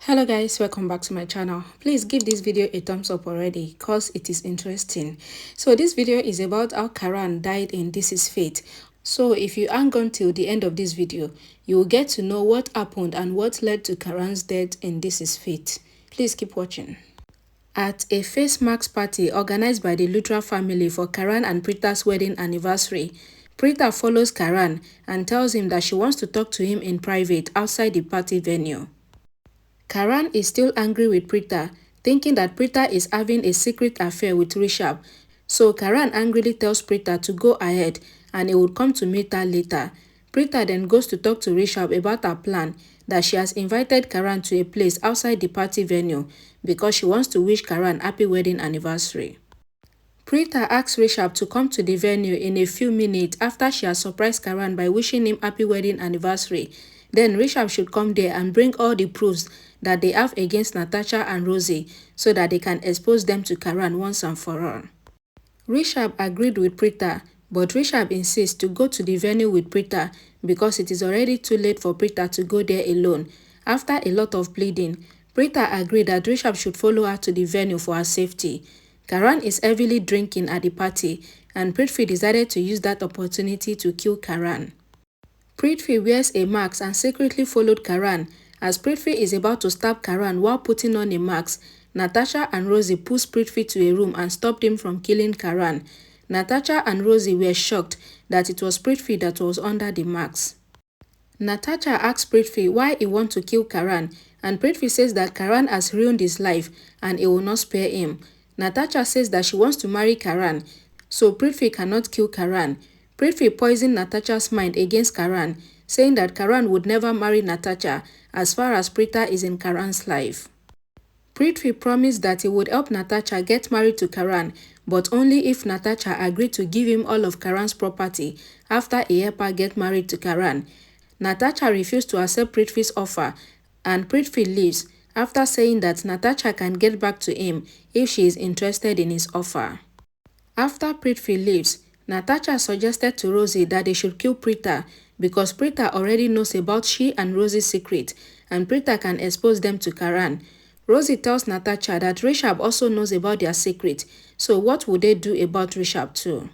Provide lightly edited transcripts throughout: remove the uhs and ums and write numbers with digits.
Hello guys, welcome back to my channel. Please give this video a thumbs up already because it is interesting. So this video is about how Karan died in This Is Fate. So if you hang on till the end of this video, you will get to know what happened and what led to Karan's death in This Is Fate. Please keep watching. At a face mask party organized by the Luthra family for Karan and Preeta's wedding anniversary, Preeta follows Karan and tells him that she wants to talk to him in private outside the party venue. Karan is still angry with Preeta, thinking that Preeta is having a secret affair with Rishabh. So Karan angrily tells Preeta to go ahead and he would come to meet her later. Preeta then goes to talk to Rishabh about her plan that she has invited Karan to a place outside the party venue because she wants to wish Karan happy wedding anniversary. Preeta asks Rishabh to come to the venue in a few minutes after she has surprised Karan by wishing him happy wedding anniversary. Then Rishabh should come there and bring all the proofs that they have against Natasha and Rosie so that they can expose them to Karan once and for all. Rishabh agreed with Preeta, but Rishabh insists to go to the venue with Preeta because it is already too late for Preeta to go there alone. After a lot of pleading, Preeta agreed that Rishabh should follow her to the venue for her safety. Karan is heavily drinking at the party and Prithvi decided to use that opportunity to kill Karan. Prithvi wears a mask and secretly followed Karan. As Prithvi is about to stab Karan while putting on a mask, Natasha and Rosie pushed Prithvi to a room and stopped him from killing Karan. Natasha and Rosie were shocked that it was Prithvi that was under the mask. Natasha asks Prithvi why he wants to kill Karan, and Prithvi says that Karan has ruined his life and he will not spare him. Natasha says that she wants to marry Karan, so Prithvi cannot kill Karan. Prithvi poisoned Natasha's mind against Karan, saying that Karan would never marry Natasha as far as Preeta is in Karan's life. Prithvi promised that he would help Natasha get married to Karan, but only if Natasha agreed to give him all of Karan's property after he helped her get married to Karan. Natasha refused to accept Prithvi's offer, and Prithvi leaves after saying that Natasha can get back to him if she is interested in his offer. After Prithvi leaves, Natasha suggested to Rosie that they should kill Preeta because Preeta already knows about she and Rosie's secret and Preeta can expose them to Karan. Rosie tells Natasha that Rishabh also knows about their secret, so what would they do about Rishabh too?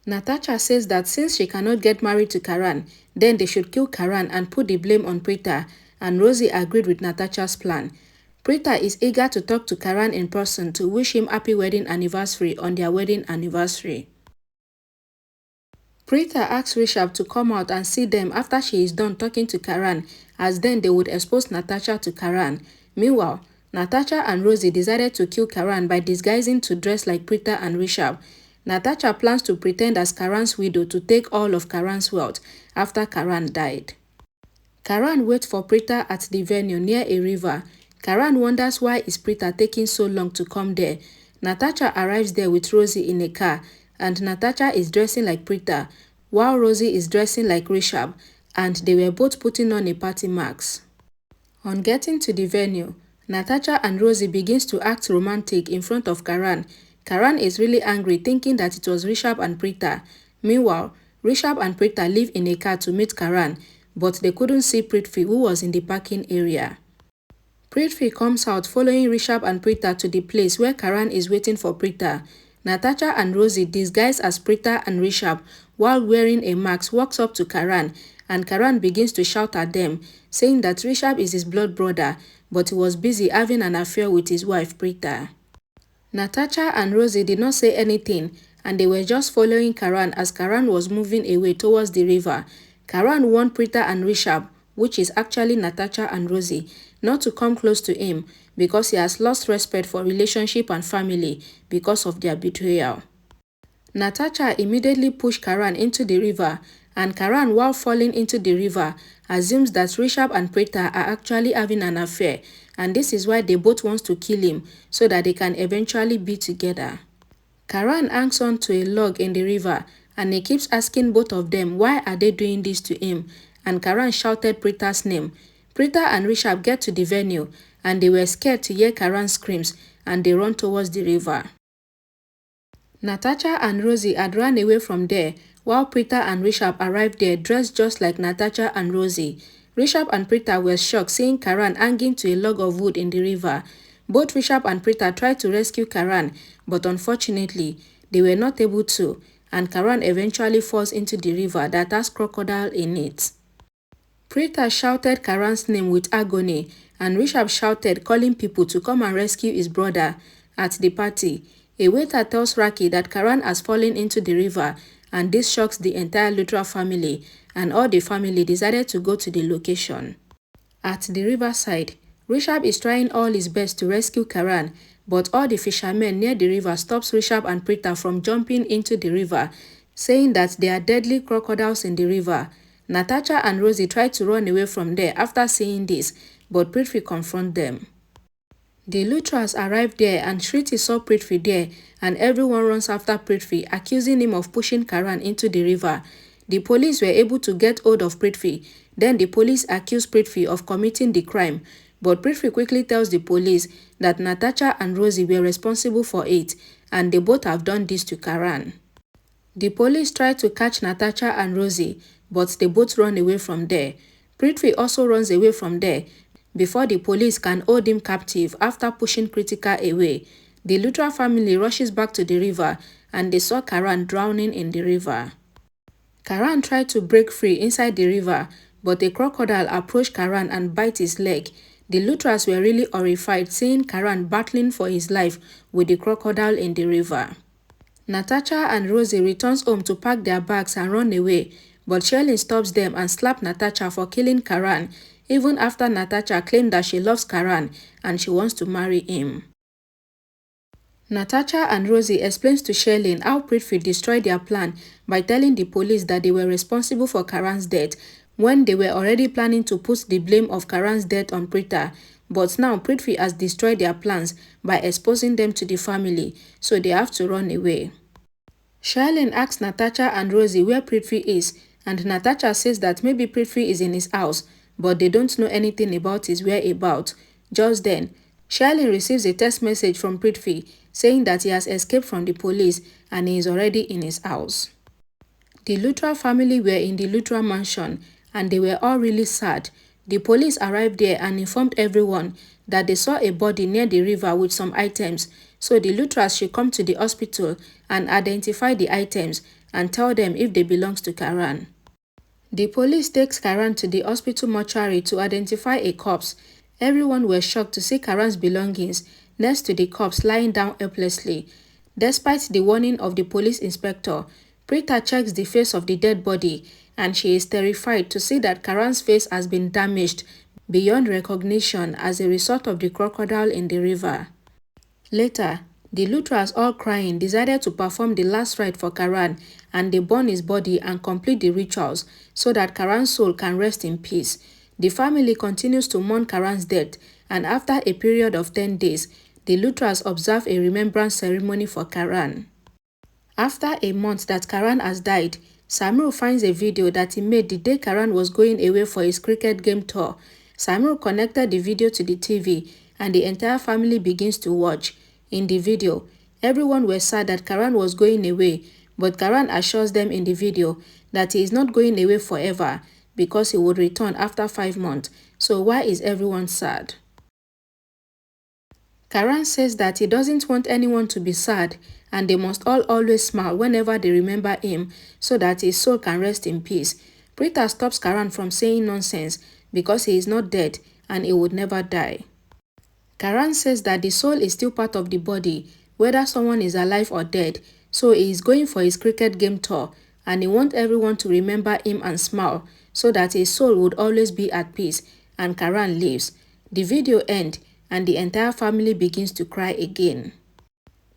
Natasha says that since she cannot get married to Karan, then they should kill Karan and put the blame on Preeta, and Rosie agreed with Natasha's plan. Preeta is eager to talk to Karan in person to wish him happy wedding anniversary on their wedding anniversary. Preeta asks Rishabh to come out and see them after she is done talking to Karan, as then they would expose Natasha to Karan. Meanwhile, Natasha and Rosie decided to kill Karan by disguising to dress like Preeta and Rishabh. Natasha plans to pretend as Karan's widow to take all of Karan's wealth after Karan died. Karan waits for Preeta at the venue near a river. Karan wonders why is Preeta taking so long to come there. Natasha arrives there with Rosie in a car, and Natasha is dressing like Preeta, while Rosie is dressing like Rishabh, and they were both putting on a party mask. On getting to the venue, Natasha and Rosie begins to act romantic in front of Karan. Karan is really angry, thinking that it was Rishabh and Preeta. Meanwhile, Rishabh and Preeta leave in a car to meet Karan, but they couldn't see Prithvi, who was in the parking area. Prithvi comes out following Rishabh and Preeta to the place where Karan is waiting for Preeta. Natasha and Rosie, disguised as Preeta and Rishabh while wearing a mask, walks up to Karan, and Karan begins to shout at them, saying that Rishabh is his blood brother, but he was busy having an affair with his wife Preeta. Natasha and Rosie did not say anything, and they were just following Karan as Karan was moving away towards the river. Karan warned Preeta and Rishabh, which is actually Natasha and Rosie, not to come close to him because he has lost respect for relationship and family because of their betrayal. Natasha immediately pushed Karan into the river, and Karan, while falling into the river, assumes that Rishabh and Preeta are actually having an affair, and this is why they both want to kill him so that they can eventually be together. Karan hangs on to a log in the river, and he keeps asking both of them why are they doing this to him, and Karan shouted Preeta's name. Preeta and Rishabh get to the venue, and they were scared to hear Karan's screams, and they run towards the river. Natasha and Rosie had run away from there, while Preeta and Rishabh arrived there dressed just like Natasha and Rosie. Rishabh and Preeta were shocked seeing Karan hanging to a log of wood in the river. Both Rishabh and Preeta tried to rescue Karan, but unfortunately, they were not able to, and Karan eventually falls into the river that has crocodile in it. Preeta shouted Karan's name with agony, and Rishabh shouted, calling people to come and rescue his brother. At the party, a waiter tells Raki that Karan has fallen into the river, and this shocks the entire Luthra family, and all the family decided to go to the location. At the riverside, Rishabh is trying all his best to rescue Karan, but all the fishermen near the river stops Rishabh and Preeta from jumping into the river, saying that there are deadly crocodiles in the river. Natasha and Rosie try to run away from there after seeing this, but Prithvi confronts them. The Luthras arrive there and Shriti saw Prithvi there, and everyone runs after Prithvi, accusing him of pushing Karan into the river. The police were able to get hold of Prithvi. Then the police accuse Prithvi of committing the crime, but Prithvi quickly tells the police that Natasha and Rosie were responsible for it, and they both have done this to Karan. The police try to catch Natasha and Rosie, but they both run away from there. Prithvi also runs away from there before the police can hold him captive after pushing Kritika away. The Luthra family rushes back to the river, and they saw Karan drowning in the river. Karan tried to break free inside the river, but a crocodile approached Karan and bit his leg. The Luthras were really horrified seeing Karan battling for his life with the crocodile in the river. Natasha and Rosie returns home to pack their bags and run away, but Shelly stops them and slaps Natasha for killing Karan, even after Natasha claimed that she loves Karan and she wants to marry him. Natasha and Rosie explains to Shelly how Prithvi destroyed their plan by telling the police that they were responsible for Karan's death when they were already planning to put the blame of Karan's death on Preeta. But now Prithvi has destroyed their plans by exposing them to the family, so they have to run away. Shelly asks Natasha and Rosie where Prithvi is, and Natasha says that maybe Prithvi is in his house, but they don't know anything about his whereabouts. Just then, Shelly receives a text message from Prithvi saying that he has escaped from the police and he is already in his house. The Luthra family were in the Luthra mansion and they were all really sad. The police arrived there and informed everyone that they saw a body near the river with some items, so the Luthras should come to the hospital and identify the items and tell them if they belong to Karan. The police takes Karan to the hospital mortuary to identify a corpse. Everyone was shocked to see Karan's belongings next to the corpse lying down helplessly. Despite the warning of the police inspector, Preeta checks the face of the dead body and she is terrified to see that Karan's face has been damaged beyond recognition as a result of the crocodile in the river. Later, the Luthras, all crying, decided to perform the last rite for Karan, and they burn his body and complete the rituals so that Karan's soul can rest in peace. The family continues to mourn Karan's death, and after a period of 10 days, the Luthras observe a remembrance ceremony for Karan. After a month that Karan has died, Samir finds a video that he made the day Karan was going away for his cricket game tour. Samir connected the video to the TV, and the entire family begins to watch. In the video, everyone was sad that Karan was going away, but Karan assures them in the video that he is not going away forever because he would return after 5 months. So why is everyone sad? Karan says that he doesn't want anyone to be sad and they must all always smile whenever they remember him so that his soul can rest in peace. Preeta stops Karan from saying nonsense because he is not dead and he would never die. Karan says that the soul is still part of the body, whether someone is alive or dead, so he is going for his cricket game tour and he wants everyone to remember him and smile so that his soul would always be at peace, and Karan leaves. The video ends and the entire family begins to cry again.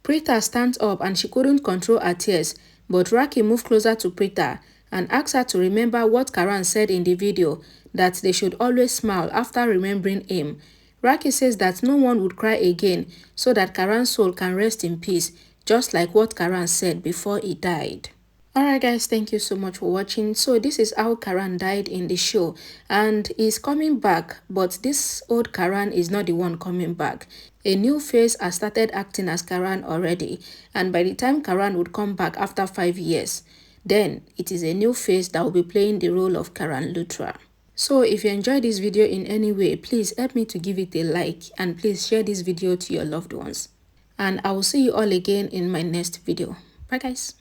Preeta stands up and she couldn't control her tears, but Raki moved closer to Preeta and asked her to remember what Karan said in the video, that they should always smile after remembering him. Raki says that no one would cry again so that Karan's soul can rest in peace, just like what Karan said before he died. Alright guys, thank you so much for watching. So this is how Karan died in the show, and he's coming back, but this old Karan is not the one coming back. A new face has started acting as Karan already, and by the time Karan would come back after 5 years, then it is a new face that will be playing the role of Karan Luthra. So if you enjoyed this video in any way, please help me to give it a like and please share this video to your loved ones. And I will see you all again in my next video. Bye guys.